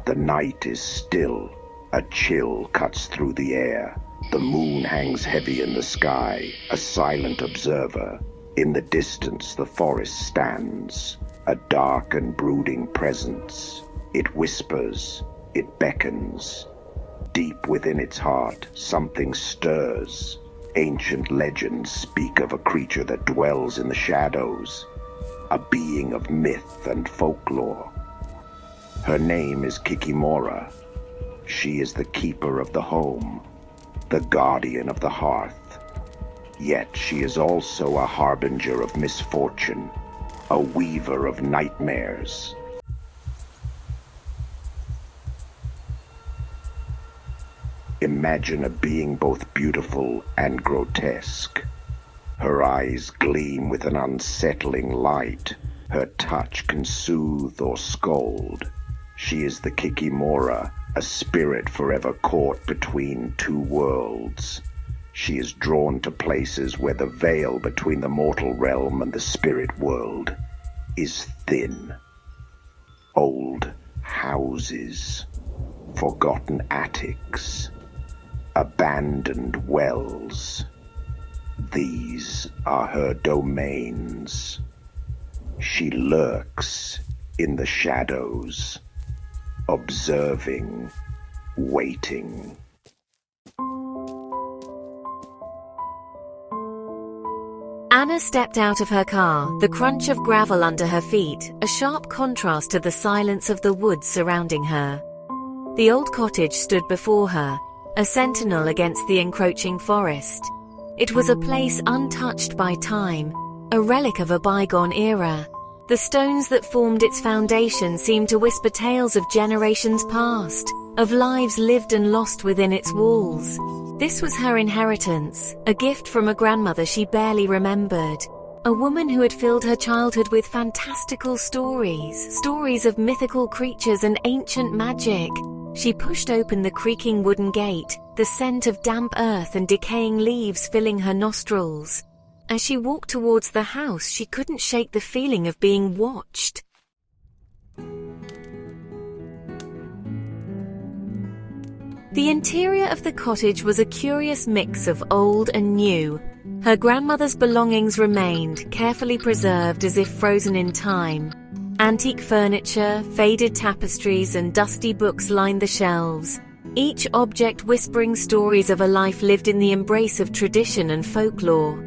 The night is still. A chill cuts through the air. The moon hangs heavy in the sky, a silent observer. In the distance, the forest stands, a dark and brooding presence. It whispers, it beckons. Deep within its heart, something stirs. Ancient legends speak of a creature that dwells in the shadows, a being of myth and folklore. Her name is Kikimora. She is the keeper of the home, the guardian of the hearth. Yet she is also a harbinger of misfortune, a weaver of nightmares. Imagine a being both beautiful and grotesque. Her eyes gleam with an unsettling light. Her touch can soothe or scold. She is the Kikimora, a spirit forever caught between two worlds. She is drawn to places where the veil between the mortal realm and the spirit world is thin. Old houses, forgotten attics, abandoned wells. These are her domains. She lurks in the shadows, observing, waiting. Anna stepped out of her car, the crunch of gravel under her feet, a sharp contrast to the silence of the woods surrounding her. The old cottage stood before her, a sentinel against the encroaching forest. It was a place untouched by time, a relic of a bygone era. The stones that formed its foundation seemed to whisper tales of generations past, of lives lived and lost within its walls. This was her inheritance, a gift from a grandmother she barely remembered. A woman who had filled her childhood with fantastical stories of mythical creatures and ancient magic. She pushed open the creaking wooden gate, the scent of damp earth and decaying leaves filling her nostrils. As she walked towards the house, she couldn't shake the feeling of being watched. The interior of the cottage was a curious mix of old and new. Her grandmother's belongings remained, carefully preserved as if frozen in time. Antique furniture, faded tapestries, and dusty books lined the shelves, each object whispering stories of a life lived in the embrace of tradition and folklore.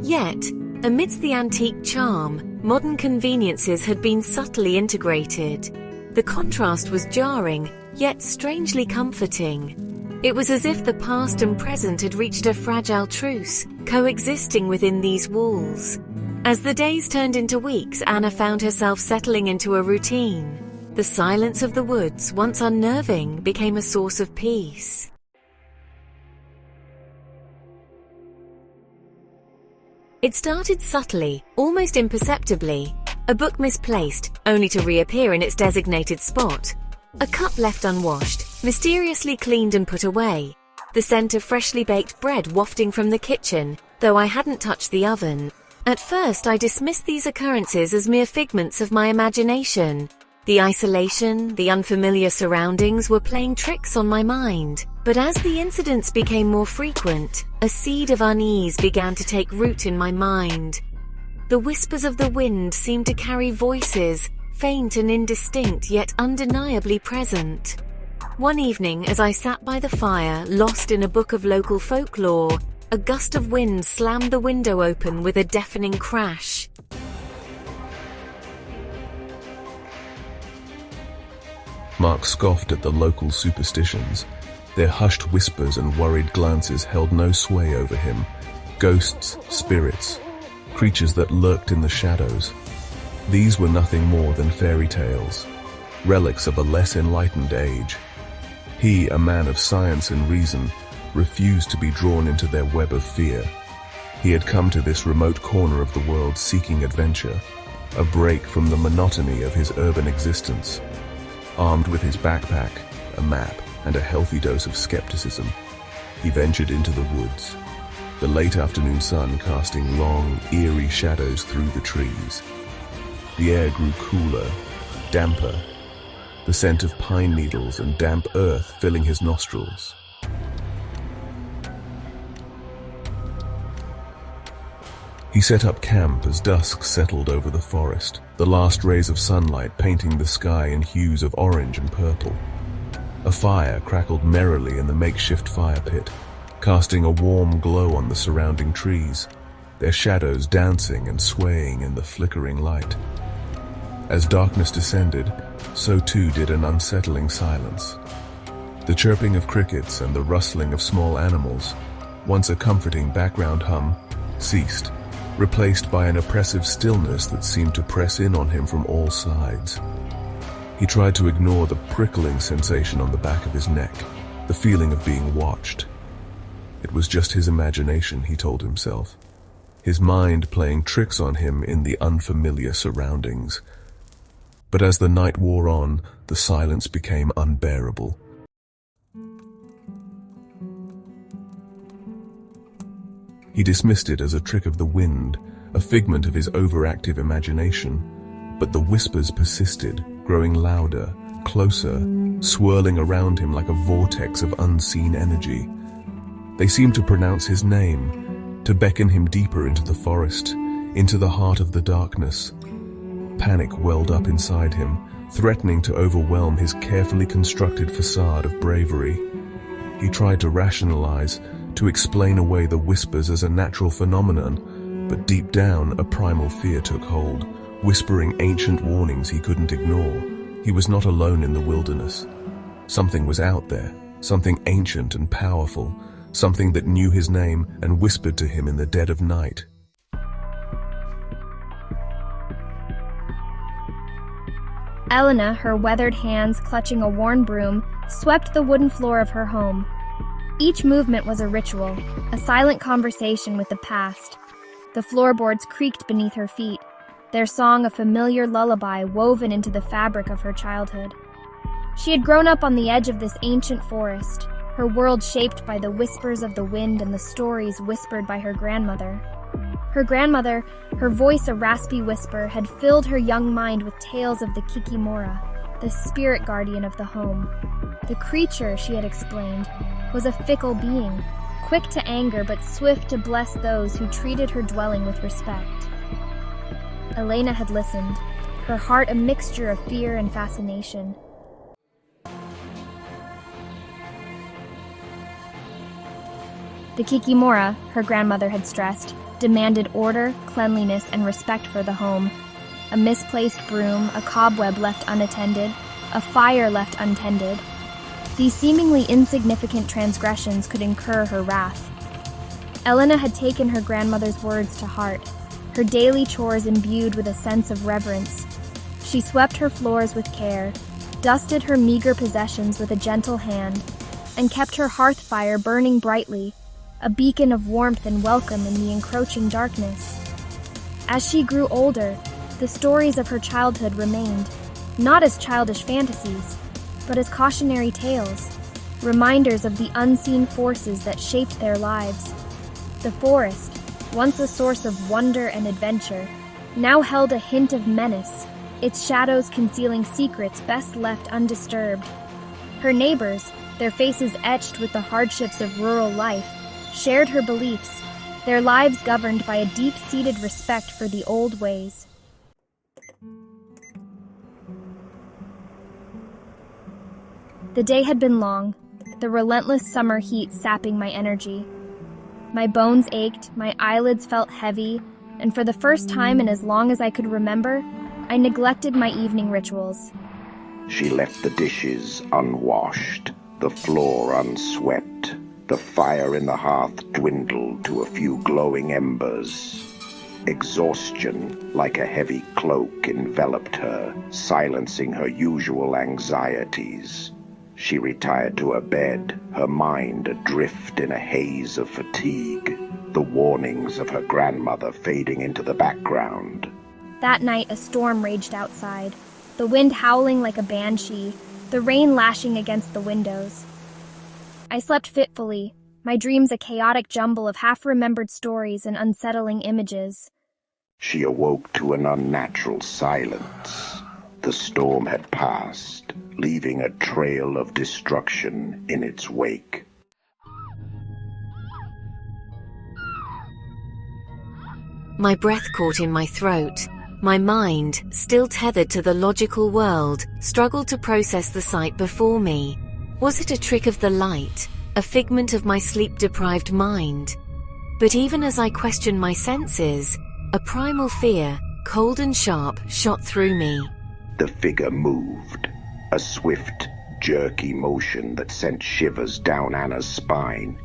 Yet, amidst the antique charm, modern conveniences had been subtly integrated. The contrast was jarring, yet strangely comforting. It was as if the past and present had reached a fragile truce, coexisting within these walls. As the days turned into weeks, Anna found herself settling into a routine. The silence of the woods, once unnerving, became a source of peace. It started subtly, almost imperceptibly. A book misplaced, only to reappear in its designated spot. A cup left unwashed, mysteriously cleaned and put away. The scent of freshly baked bread wafting from the kitchen, though I hadn't touched the oven. At first I dismissed these occurrences as mere figments of my imagination. The isolation, the unfamiliar surroundings were playing tricks on my mind. But as the incidents became more frequent, a seed of unease began to take root in my mind. The whispers of the wind seemed to carry voices, faint and indistinct yet undeniably present. One evening, as I sat by the fire, lost in a book of local folklore, a gust of wind slammed the window open with a deafening crash. Mark scoffed at the local superstitions. Their hushed whispers and worried glances held no sway over him. Ghosts, spirits, creatures that lurked in the shadows. These were nothing more than fairy tales, relics of a less enlightened age. He, a man of science and reason, refused to be drawn into their web of fear. He had come to this remote corner of the world seeking adventure, a break from the monotony of his urban existence. Armed with his backpack, a map, and a healthy dose of skepticism, he ventured into the woods, the late afternoon sun casting long, eerie shadows through the trees. The air grew cooler, damper, the scent of pine needles and damp earth filling his nostrils. He set up camp as dusk settled over the forest, the last rays of sunlight painting the sky in hues of orange and purple. A fire crackled merrily in the makeshift fire pit, casting a warm glow on the surrounding trees, their shadows dancing and swaying in the flickering light. As darkness descended, so too did an unsettling silence. The chirping of crickets and the rustling of small animals, once a comforting background hum, ceased, replaced by an oppressive stillness that seemed to press in on him from all sides. He tried to ignore the prickling sensation on the back of his neck, the feeling of being watched. It was just his imagination, he told himself, his mind playing tricks on him in the unfamiliar surroundings. But as the night wore on, the silence became unbearable. He dismissed it as a trick of the wind, a figment of his overactive imagination, but the whispers persisted, growing louder, closer, swirling around him like a vortex of unseen energy. They seemed to pronounce his name, to beckon him deeper into the forest, into the heart of the darkness. Panic welled up inside him, threatening to overwhelm his carefully constructed facade of bravery. He tried to rationalize, to explain away the whispers as a natural phenomenon, but deep down a primal fear took hold, whispering ancient warnings he couldn't ignore. He was not alone in the wilderness. Something was out there, something ancient and powerful, something that knew his name and whispered to him in the dead of night. Elena, her weathered hands clutching a worn broom, swept the wooden floor of her home. Each movement was a ritual, a silent conversation with the past. The floorboards creaked beneath her feet, their song a familiar lullaby woven into the fabric of her childhood. She had grown up on the edge of this ancient forest, her world shaped by the whispers of the wind and the stories whispered by her grandmother. Her grandmother, her voice a raspy whisper, had filled her young mind with tales of the Kikimora, the spirit guardian of the home. The creature, she had explained, was a fickle being, quick to anger but swift to bless those who treated her dwelling with respect. Elena had listened, her heart a mixture of fear and fascination. The Kikimora, her grandmother had stressed, demanded order, cleanliness, and respect for the home. A misplaced broom, a cobweb left unattended, a fire left untended. These seemingly insignificant transgressions could incur her wrath. Elena had taken her grandmother's words to heart, her daily chores imbued with a sense of reverence. She swept her floors with care, dusted her meager possessions with a gentle hand, and kept her hearth fire burning brightly, a beacon of warmth and welcome in the encroaching darkness. As she grew older, the stories of her childhood remained, not as childish fantasies, but as cautionary tales, reminders of the unseen forces that shaped their lives. The forest, once a source of wonder and adventure, now held a hint of menace, its shadows concealing secrets best left undisturbed. Her neighbors, their faces etched with the hardships of rural life, shared her beliefs, their lives governed by a deep-seated respect for the old ways. The day had been long, the relentless summer heat sapping my energy. My bones ached, my eyelids felt heavy, and for the first time in as long as I could remember, I neglected my evening rituals. She left the dishes unwashed, the floor unswept. The fire in the hearth dwindled to a few glowing embers. Exhaustion, like a heavy cloak, enveloped her, silencing her usual anxieties. She retired to her bed, her mind adrift in a haze of fatigue, the warnings of her grandmother fading into the background. That night, a storm raged outside, the wind howling like a banshee, the rain lashing against the windows. I slept fitfully, my dreams a chaotic jumble of half-remembered stories and unsettling images. She awoke to an unnatural silence. The storm had passed, leaving a trail of destruction in its wake. My breath caught in my throat. My mind, still tethered to the logical world, struggled to process the sight before me. Was it a trick of the light, a figment of my sleep-deprived mind? But even as I questioned my senses, a primal fear, cold and sharp, shot through me. The figure moved, a swift, jerky motion that sent shivers down Anna's spine.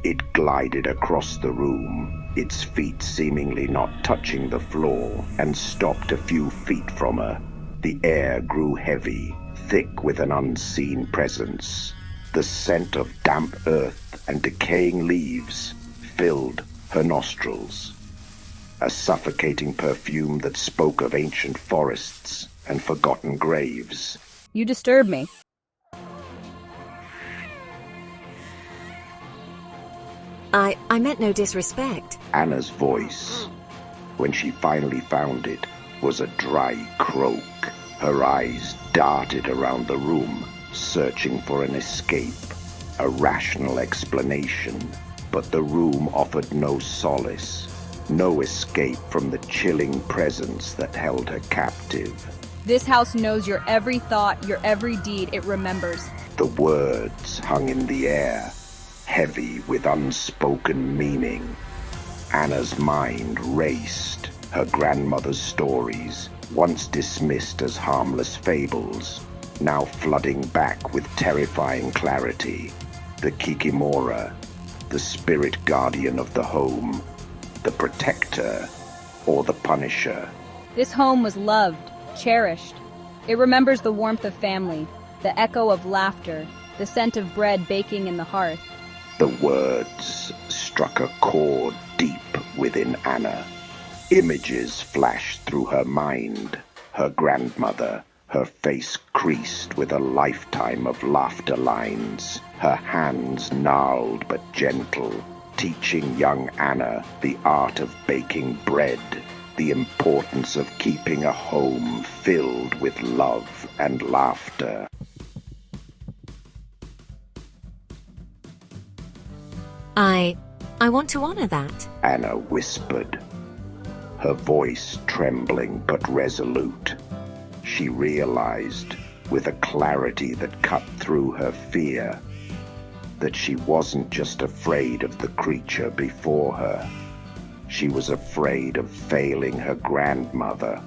It glided across the room, its feet seemingly not touching the floor, and stopped a few feet from her. The air grew heavy, thick with an unseen presence. The scent of damp earth and decaying leaves filled her nostrils. A suffocating perfume that spoke of ancient forests and forgotten graves. You disturb me. I meant no disrespect. Anna's voice, when she finally found it, was a dry croak. Her eyes darted around the room, searching for an escape, a rational explanation. But the room offered no solace, no escape from the chilling presence that held her captive. This house knows your every thought, your every deed. It remembers. The words hung in the air, heavy with unspoken meaning. Anna's mind raced, her grandmother's stories, once dismissed as harmless fables, now flooding back with terrifying clarity. The Kikimora, the spirit guardian of the home, the protector, or the punisher. This home was loved, cherished. It remembers the warmth of family, the echo of laughter, the scent of bread baking in the hearth. The words struck a chord deep within Anna. Images flashed through her mind. Her grandmother, her face creased with a lifetime of laughter lines, her hands gnarled but gentle, teaching young Anna the art of baking bread, the importance of keeping a home filled with love and laughter. I want to honor that. Anna whispered, her voice trembling but resolute. She realized, with a clarity that cut through her fear, that she wasn't just afraid of the creature before her. She was afraid of failing her grandmother,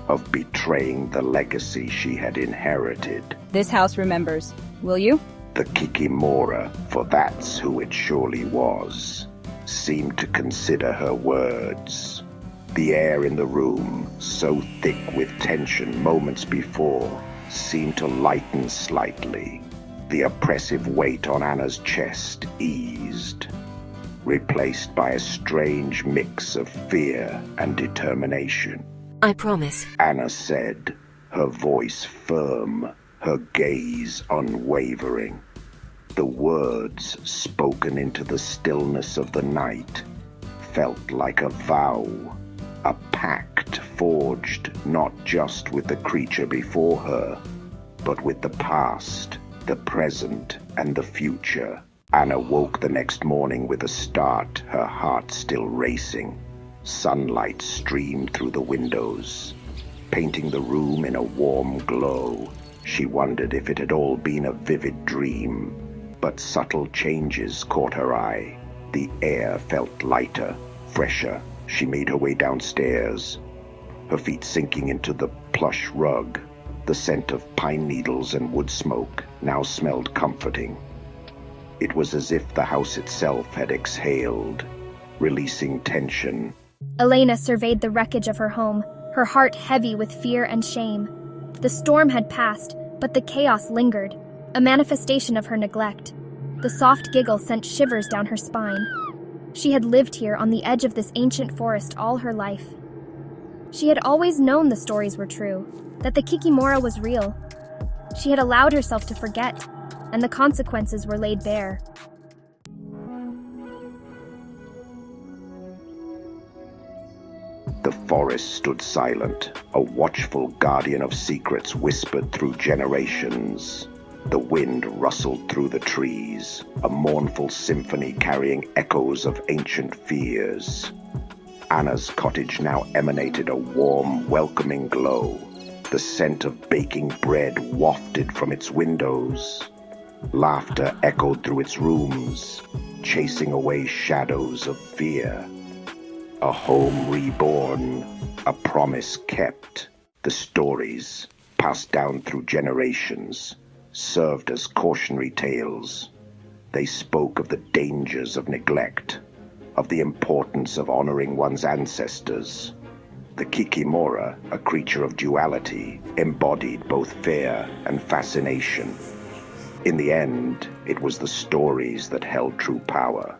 of betraying the legacy she had inherited. This house remembers. Will you? The Kikimora, for that's who it surely was, seemed to consider her words. The air in the room, so thick with tension moments before, seemed to lighten slightly. The oppressive weight on Anna's chest eased, replaced by a strange mix of fear and determination. I promise. Anna said, her voice firm, her gaze unwavering. The words, spoken into the stillness of the night, felt like a vow, a pact forged not just with the creature before her, but with the past, the present, and the future. Anna woke the next morning with a start, her heart still racing. Sunlight streamed through the windows, painting the room in a warm glow. She wondered if it had all been a vivid dream, but subtle changes caught her eye. The air felt lighter, fresher. She made her way downstairs, her feet sinking into the plush rug. The scent of pine needles and wood smoke now smelled comforting. It was as if the house itself had exhaled, releasing tension. Elena surveyed the wreckage of her home, her heart heavy with fear and shame. The storm had passed, but the chaos lingered, a manifestation of her neglect. The soft giggle sent shivers down her spine. She had lived here on the edge of this ancient forest all her life. She had always known the stories were true, that the Kikimora was real. She had allowed herself to forget, and the consequences were laid bare. The The forest stood silent, a watchful guardian of secrets whispered through generations. The wind rustled through the trees, a mournful symphony carrying echoes of ancient fears. Anna's cottage now emanated a warm, welcoming glow. The scent of baking bread wafted from its windows. Laughter echoed through its rooms, chasing away shadows of fear. A home reborn, a promise kept. The stories, passed down through generations, served as cautionary tales. They spoke of the dangers of neglect, of the importance of honoring one's ancestors. The Kikimora, a creature of duality, embodied both fear and fascination. In the end, it was the stories that held true power.